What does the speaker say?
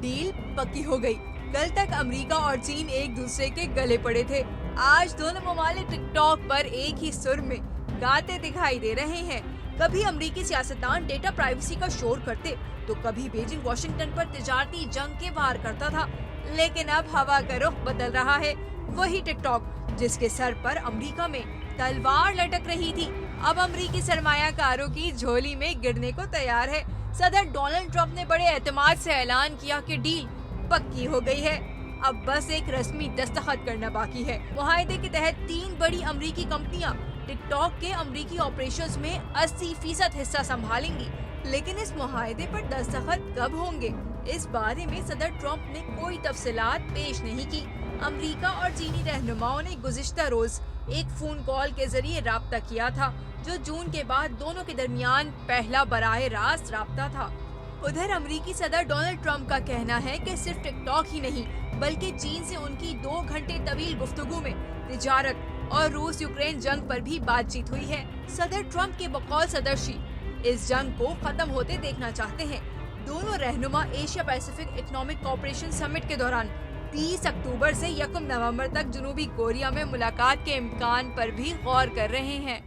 Deal पक्की हो गई। कल तक अमेरिका और चीन एक दूसरे के गले पड़े थे। आज दोनों ममालिक टिकटॉक पर एक ही सुर में गाते दिखाई दे रहे हैं। कभी अमेरिकी सियासतदान डेटा प्राइवेसी का शोर करते, तो कभी बीजिंग वाशिंगटन पर तिजारती जंग के वार करता था। लेकिन अब हवा का रुख बदल रहा है। वही टिकटॉक जिसके सर पर अमेरिका में तलवार लटक रही थी, अब अमेरिकी सरमायाकारों की झोली में गिरने को तैयार है। सदर डोनाल्ड ट्रंप ने बड़े एतमाद से ऐलान किया कि डील पक्की हो गई है। अब बस एक रस्मी दस्तखत करना बाकी है। मुआहदे के तहत 3 बड़ी अमेरिकी कंपनियां टिकटॉक के अमेरिकी ऑपरेशंस में 80% हिस्सा संभालेंगी। लेकिन इस मुआहदे पर दस्तखत कब होंगे, इस बारे में सदर ट्रंप ने कोई तफसीलात पेश नहीं की। अमेरिका और चीनी रहनुमाओं ने गुज़िश्ता रोज एक फोन कॉल के जरिए राब्ता किया था, जो जून के बाद दोनों के दरमियान पहला बराह रास्त राब्ता था। उधर अमेरिकी सदर डोनाल्ड ट्रंप का कहना है कि सिर्फ टिकटॉक ही नहीं, बल्कि चीन से उनकी 2 घंटे तवील गुफ्तगू में तिजारत और रूस यूक्रेन जंग पर भी बातचीत हुई है। सदर ट्रंप के बकौल सदर शी इस जंग को खत्म होते देखना चाहते हैं। दोनों रहनुमा Asia Pacific economic cooperation summit के दौरान 30 अक्टूबर से 1 नवंबर तक जनूबी कोरिया में मुलाकात के इम्कान पर भी गौर कर रहे हैं।